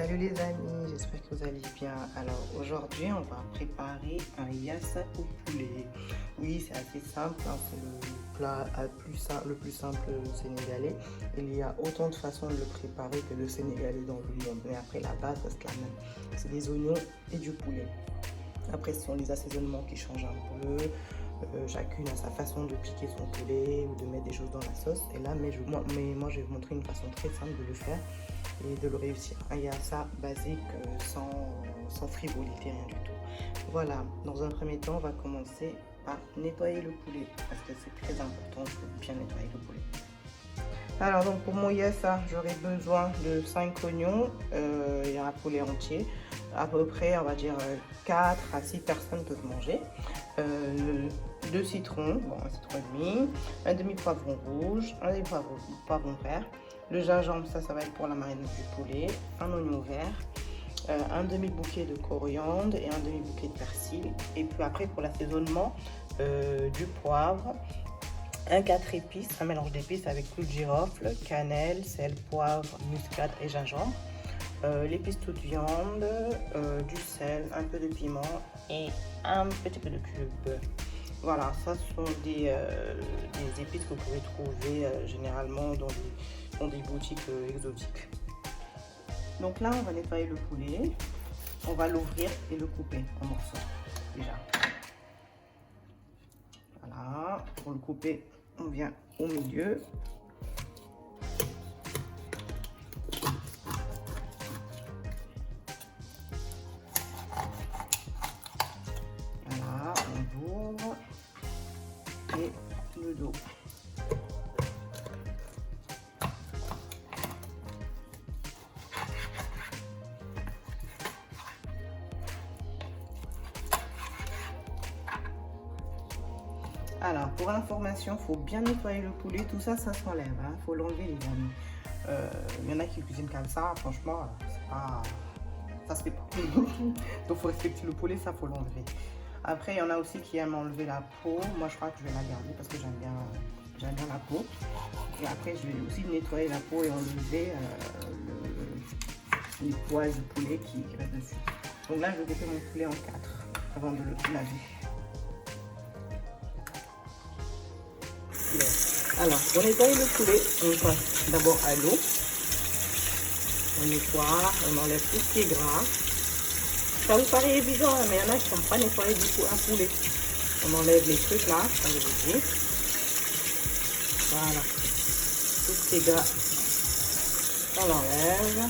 Salut les amis, j'espère que vous allez bien. Alors aujourd'hui on va préparer un yassa au poulet. Oui, c'est assez simple, hein, c'est le plat le plus simple sénégalais. Il y a autant de façons de le préparer que de sénégalais dans le monde. Mais après la base reste la même, c'est des oignons et du poulet. Après ce sont les assaisonnements qui changent un peu. Chacune a sa façon de piquer son poulet ou de mettre des choses dans la sauce. Et là, moi je vais vous montrer une façon très simple de le faire et de le réussir. Il y a ça basique, sans frivolité, rien du tout. Voilà, dans un premier temps, on va commencer par nettoyer le poulet parce que c'est très important de bien nettoyer le poulet. Alors donc pour mon yassa, j'aurai besoin de 5 oignons et un poulet entier. À peu près, on va dire 4 à 6 personnes peuvent manger. 2 citrons, bon un citron et demi, un demi-poivron rouge, un demi-poivron vert. Le gingembre, ça va être pour la marinade du poulet, un oignon vert, un demi-bouquet de coriandre et un demi-bouquet de persil. Et puis après pour l'assaisonnement, du poivre, un 4 épices, un mélange d'épices avec clou de girofle, cannelle, sel, poivre, muscade et gingembre. L'épice toute viande, du sel, un peu de piment et un petit peu de cube. Voilà, ça sont des épices que vous pouvez trouver généralement dans des boutiques exotiques. Donc là, on va nettoyer le poulet. On va l'ouvrir et le couper en morceaux déjà. Voilà, pour le couper, on vient au milieu. Voilà, on ouvre et le dos. Alors, pour information, il faut bien nettoyer le poulet. Tout ça, ça s'enlève. Il faut l'enlever, les amis. Il y en a qui cuisinent comme ça. Franchement, c'est pas... ça se fait pas. Donc, il faut respecter le poulet, ça, faut l'enlever. Après, il y en a aussi qui aiment enlever la peau. Moi, je crois que je vais la garder parce que j'aime bien la peau. Et après, je vais aussi nettoyer la peau et enlever les poils du poulet qui restent dessus. Donc là, je vais couper mon poulet en 4 avant de le laver. Alors, pour nettoyer le poulet, on passe d'abord à l'eau. On nettoie, on enlève tout ce qui est gras. Ça vous paraît évident, hein, mais il y en a qui ne savent pas nettoyer du tout un poulet. On enlève les trucs là, comme je vous dis. Voilà. Tout ce qui est gras, on l'enlève.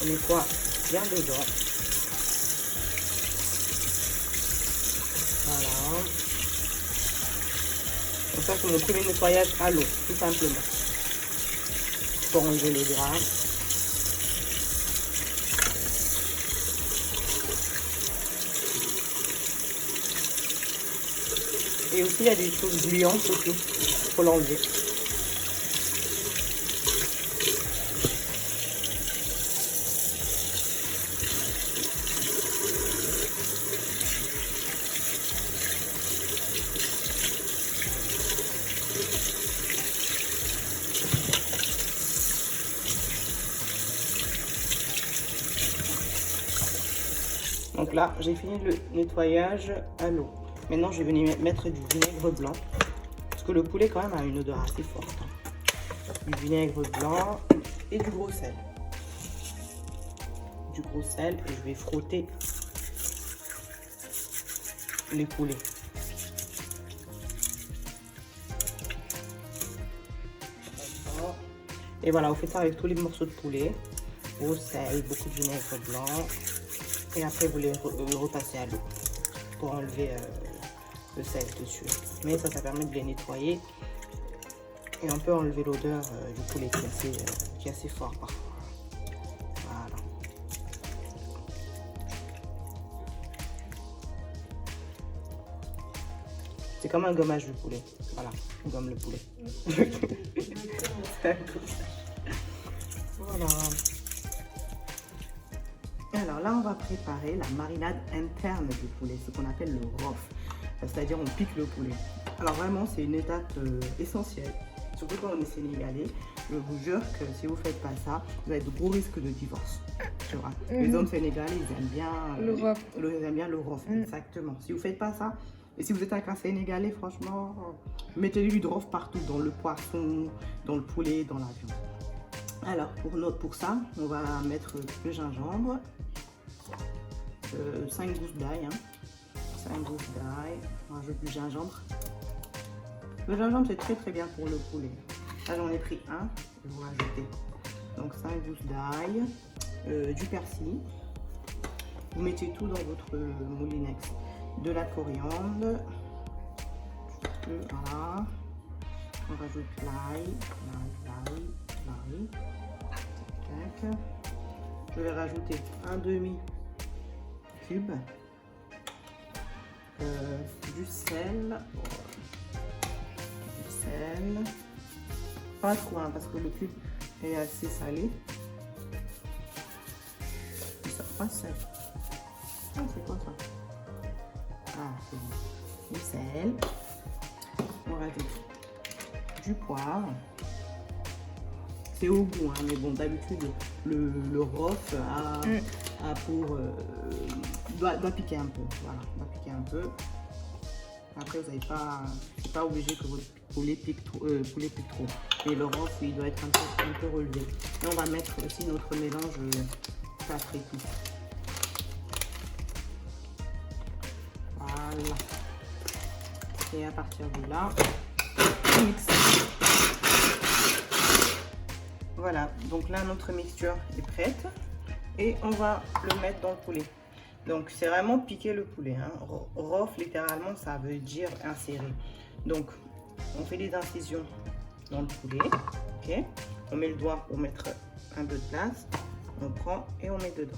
On nettoie bien dedans. Voilà. Donc ça, c'est mon premier nettoyage à l'eau, tout simplement. Pour enlever le gras. Et aussi, il y a des choses gluantes aussi. Il faut l'enlever. Donc là, j'ai fini le nettoyage à l'eau. Maintenant, je vais venir mettre du vinaigre blanc. Parce que le poulet, quand même, a une odeur assez forte. Du vinaigre blanc et du gros sel. Du gros sel et je vais frotter les poulets. Et voilà, vous faites ça avec tous les morceaux de poulet. Gros sel, beaucoup de vinaigre blanc. Et après, vous les repassez à l'eau pour enlever le sel dessus. Mais ça permet de les nettoyer. Et on peut enlever l'odeur du poulet qui est assez fort parfois. Voilà. C'est comme un gommage du poulet. Voilà, on gomme le poulet. Voilà. Alors là, on va préparer la marinade interne du poulet, ce qu'on appelle le rof. C'est-à-dire on pique le poulet. Alors vraiment, c'est une étape essentielle. Surtout quand on est sénégalais, je vous jure que si vous ne faites pas ça, vous avez de gros risques de divorce. Tu vois. Les hommes sénégalais, ils aiment bien le rof. Exactement. Si vous ne faites pas ça, et si vous êtes avec un sénégalais, franchement, mettez-lui du rof partout, dans le poisson, dans le poulet, dans la viande. Alors, pour ça, on va mettre le gingembre, 5 gousses d'ail. 5 gousses d'ail, on rajoute du gingembre. Le gingembre, c'est très très bien pour le poulet. Là, j'en ai pris un, je vais vous rajouter. Donc 5 gousses d'ail, du persil. Vous mettez tout dans votre moulinex. De la coriandre. Voilà. On rajoute l'ail. Je vais rajouter un demi cube. Du sel. Pas trop, hein, parce que le cube est assez salé. Ça passe. Ah, c'est quoi ça? Ah, c'est bon. Du sel. On rajoute du poivre. C'est au goût, hein, mais bon, d'habitude, le rof doit piquer un peu. Voilà, doit piquer un peu. Après, vous n'avez pas, c'est pas obligé que votre poulet pique trop. Et le rof, il doit être un peu relevé. Et on va mettre aussi notre mélange paprika. Voilà. Et à partir de là, on mixe. Voilà, donc là, notre mixture est prête. Et on va le mettre dans le poulet. Donc, c'est vraiment piquer le poulet. Hein. Rof, littéralement, ça veut dire insérer. Donc, on fait des incisions dans le poulet. Ok. On met le doigt pour mettre un peu de place. On prend et on met dedans.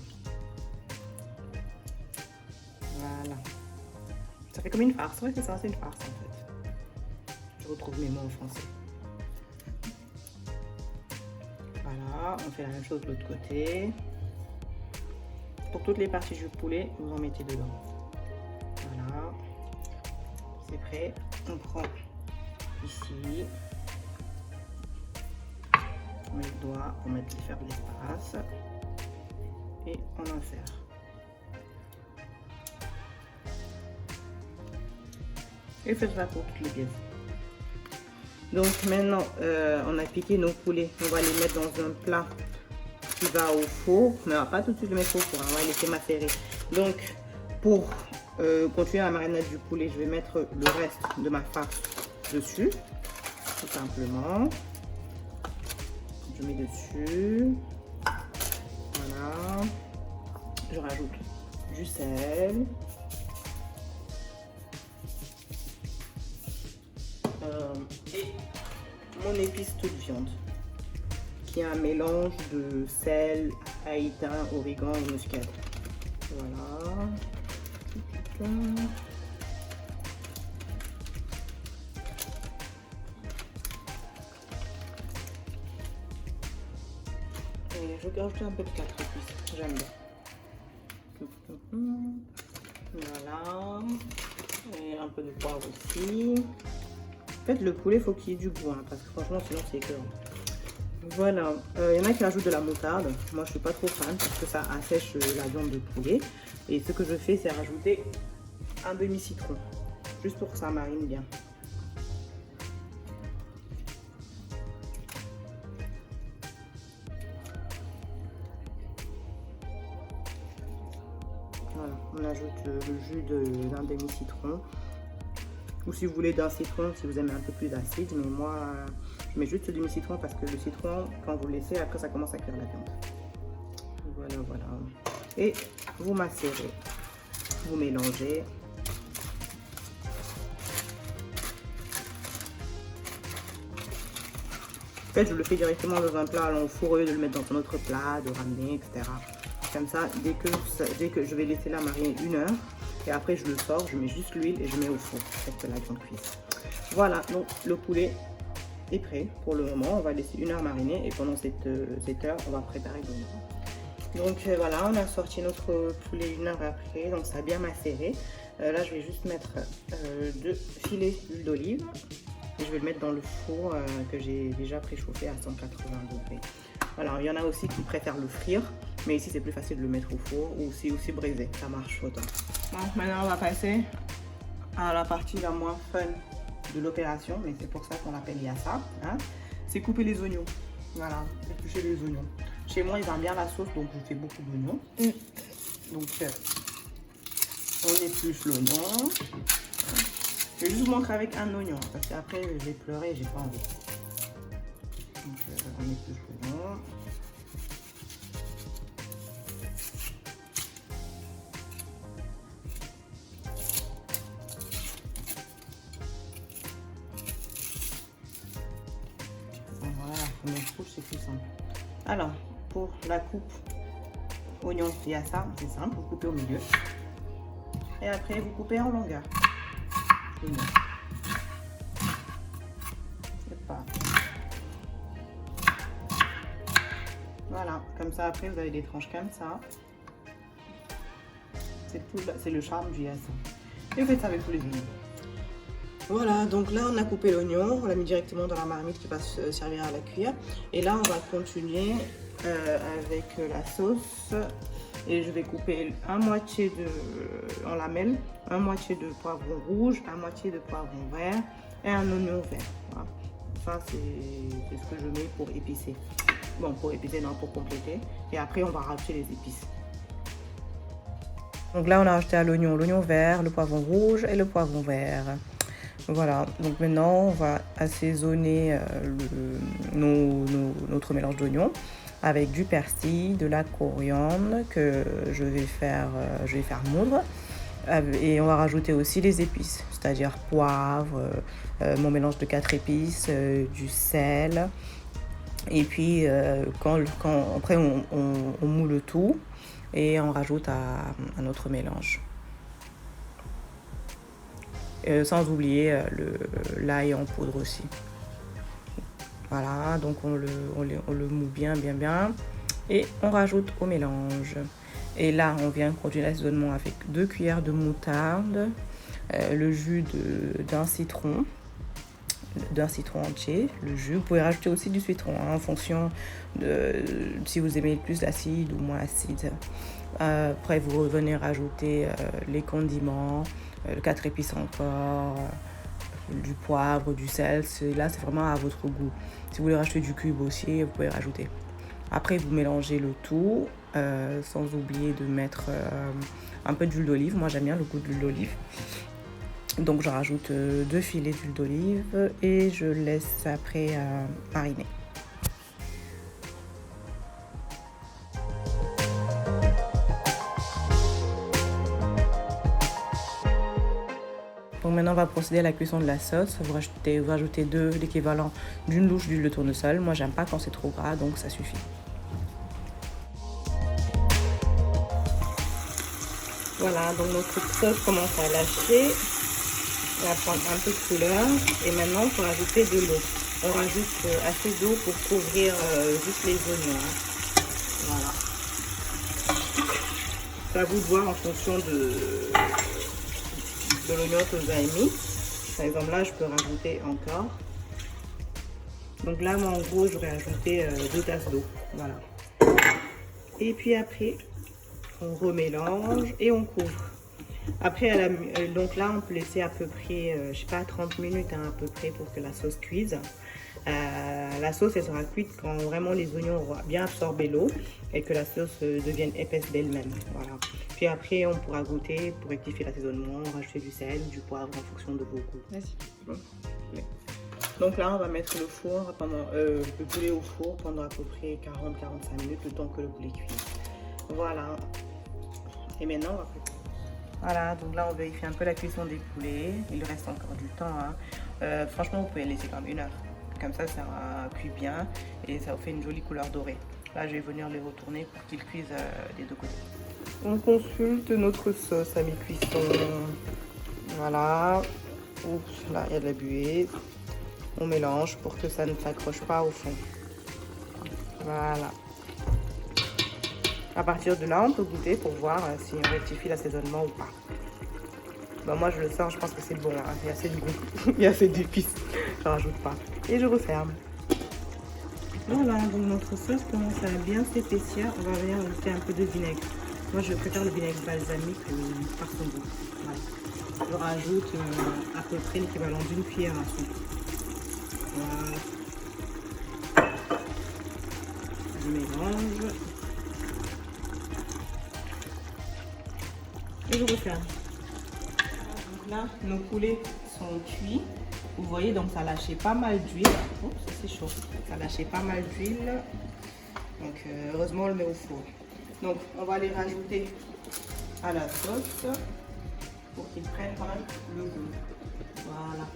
Voilà. Ça fait comme une farce. Ouais, c'est ça, c'est une farce en fait. Je retrouve mes mots en français. Voilà, on fait la même chose de l'autre côté. Pour toutes les parties du poulet, vous en mettez dedans. Voilà. C'est prêt. On prend ici. On met le doigt pour faire de l'espace. Et on insère. Et faites ça pour toutes les pièces. Donc maintenant, on a piqué nos poulets. On va les mettre dans un plat qui va au four. Mais on va pas tout de suite le mettre au four. On va laisser macérer. Donc, pour continuer la marinade du poulet, je vais mettre le reste de ma farce dessus. Tout simplement. Je mets dessus. Voilà. Je rajoute du sel. Et mon épice toute viande, qui est un mélange de sel, haïtain, origan et muscade. Voilà. Et je vais rajouter un peu de 4 épices, j'aime bien. Voilà. Et un peu de poivre aussi. En fait, le poulet, il faut qu'il y ait du goût, hein, parce que franchement, sinon, c'est écœurant. Voilà. Il y en a qui rajoutent de la moutarde. Moi, je suis pas trop fan parce que ça assèche la viande de poulet. Et ce que je fais, c'est rajouter un demi-citron. Juste pour que ça marine bien. Voilà. On ajoute le jus d'un demi-citron. Ou si vous voulez d'un citron, si vous aimez un peu plus d'acide. Mais moi, je mets juste ce demi-citron parce que le citron, quand vous le laissez, après ça commence à cuire la viande. Voilà, voilà. Et vous macérez. Vous mélangez. En fait, je le fais directement dans un plat au four au lieu de le mettre dans un autre plat, de ramener, etc. Comme ça, dès que je vais laisser la mariner 1 heure, et après je le sors, je mets juste l'huile et je mets au four pour que la viande cuise. Voilà, donc le poulet est prêt pour le moment. On va laisser 1 heure mariner et pendant cette heure, on va préparer le moment. Donc voilà, on a sorti notre poulet 1 heure après, donc ça a bien macéré. Là, je vais juste mettre 2 filets d'huile d'olive. Je je vais le mettre dans le four que j'ai déjà préchauffé à 180 degrés. Voilà, il y en a aussi qui préfèrent le frire, mais ici c'est plus facile de le mettre au four ou aussi braisé, ça marche autant. Bon, maintenant on va passer à la partie la moins fun de l'opération, mais c'est pour ça qu'on l'appelle yassa, hein. C'est couper les oignons. Voilà, éplucher les oignons. Chez moi, ils aiment bien la sauce, donc je fais beaucoup d'oignons. Donc, on épluche l'oignon. Je vais juste vous montrer avec un oignon, parce qu'après, je vais pleurer et j'ai pas envie. Donc, on épluche l'oignon. Voilà, la première couche, c'est plus simple. Alors, pour la coupe oignon yassa, c'est simple, vous coupez au milieu. Et après, vous coupez en longueur. C'est pas. Voilà, comme ça, après, vous avez des tranches comme ça. C'est le charme du yassa. Et vous faites ça avec tous les oignons. Voilà, donc là on a coupé l'oignon, on l'a mis directement dans la marmite qui va se servir à la cuire. Et là on va continuer avec la sauce. Et je vais couper un moitié en lamelles, un moitié de poivron rouge, un moitié de poivron vert et un oignon vert. Voilà. Ça c'est ce que je mets pour épicer. Bon, pour épicer, non, pour compléter. Et après on va rajouter les épices. Donc là on a rajouté à l'oignon vert, le poivron rouge et le poivron vert. Voilà, donc maintenant on va assaisonner notre mélange d'oignons avec du persil, de la coriandre que je vais faire moudre. Et on va rajouter aussi les épices, c'est-à-dire poivre, mon mélange de 4 épices, du sel. Et puis après on moule tout et on rajoute à notre mélange. Sans oublier l'ail en poudre aussi. Voilà, donc on le moule bien et on rajoute au mélange. Et là, on vient produire l'assaisonnement avec 2 cuillères de moutarde, le jus d'un citron entier, le jus. Vous pouvez rajouter aussi du citron hein, en fonction de si vous aimez plus acide ou moins acide. Après, vous revenez rajouter les condiments, 4 épices encore, du poivre, du sel. Là, c'est vraiment à votre goût. Si vous voulez rajouter du cube aussi, vous pouvez rajouter. Après, vous mélangez le tout, sans oublier de mettre un peu d'huile d'olive. Moi, j'aime bien le goût de l'huile d'olive. Donc, je rajoute 2 filets d'huile d'olive et je laisse après mariner. Donc maintenant on va procéder à la cuisson de la sauce. Vous rajoutez l'équivalent d'une louche d'huile de tournesol. Moi j'aime pas quand c'est trop gras, donc ça suffit. Voilà, donc notre sauce commence à lâcher. Elle va prendre un peu de couleur. Et maintenant il faut rajouter de l'eau. On rajoute assez d'eau pour couvrir juste les oignons. Voilà. C'est à vous de voir en fonction de l'oignon que vous avez mis. Par exemple là je peux rajouter encore. Donc là moi en gros je vais ajouter 2 tasses d'eau. Voilà. Et puis après on remélange et on couvre. Après donc là on peut laisser à peu près je sais pas 30 minutes hein, à peu près pour que la sauce cuise. La sauce elle sera cuite quand vraiment les oignons auront bien absorbé l'eau et que la sauce devienne épaisse d'elle-même. Voilà. Puis après on pourra goûter pour rectifier l'assaisonnement, rajouter du sel, du poivre en fonction de vos goûts. Vas-y. Donc là on va mettre le poulet au four pendant à peu près 40-45 minutes le temps que le poulet cuise. Voilà. Et maintenant on va préparer. Voilà, donc là on vérifie un peu la cuisson des poulets. Il reste encore du temps. Hein. Franchement vous pouvez laisser comme 1 heure. Comme ça cuit bien et ça vous fait une jolie couleur dorée. Là, je vais venir les retourner pour qu'ils cuisent des 2 côtés. On consulte notre sauce à mi-cuisson. Voilà. Oups, là, il y a de la buée. On mélange pour que ça ne s'accroche pas au fond. Voilà. À partir de là, on peut goûter pour voir si on rectifie l'assaisonnement ou pas. Bah moi je le sens, je pense que c'est bon, hein. Il y a assez de goût, il y a assez d'épices, je rajoute pas. Et je referme. Voilà, donc notre sauce commence à bien s'épaissir. On va venir ajouter un peu de vinaigre. Moi je préfère le vinaigre balsamique par son goût. Voilà. Je rajoute à peu près l'équivalent d'une cuillère à soupe. Voilà. Je mélange. Et je referme. Donc là, nos poulets sont cuits. Vous voyez, donc ça lâchait pas mal d'huile. Oups, c'est chaud. Ça lâchait pas mal d'huile. Donc heureusement, on le met au four. Donc on va les rajouter à la sauce pour qu'ils prennent quand même le goût. Voilà.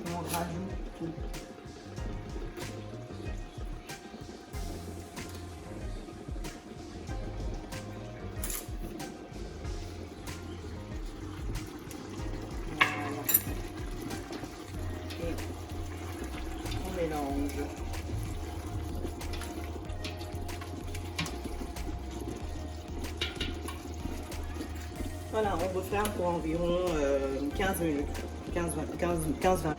On rajoute tout. Mélange. Voilà, on referme pour environ 15 minutes, 15-20.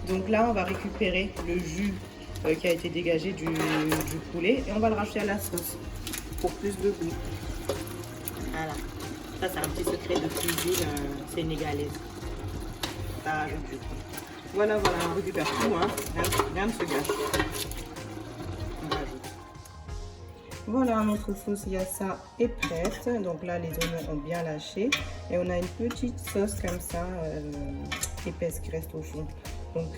Donc là, on va récupérer le jus qui a été dégagé du poulet et on va le rajouter à la sauce pour plus de goût. Voilà, ça c'est un petit secret de cuisine sénégalaise. Ça rajoute du goût. Voilà, on récupère tout, hein. Rien ne se gâche. On rajoute. Voilà, notre sauce yassa est prête. Donc là, les oignons ont bien lâché. Et on a une petite sauce comme ça, épaisse qui reste au fond. Donc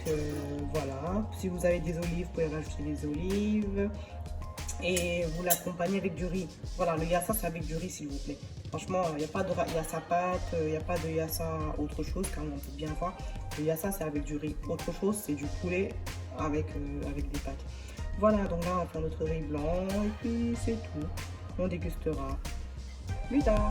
voilà, si vous avez des olives, vous pouvez rajouter des olives. Et vous l'accompagnez avec du riz. Voilà, le yassa, c'est avec du riz, s'il vous plaît. Franchement, il n'y a pas de yassa pâte, il n'y a pas de yassa autre chose, car on peut bien voir. Le yassa, c'est avec du riz. Autre chose, c'est du poulet avec des pâtes. Voilà, donc là, on va faire notre riz blanc et puis c'est tout. On dégustera plus tard.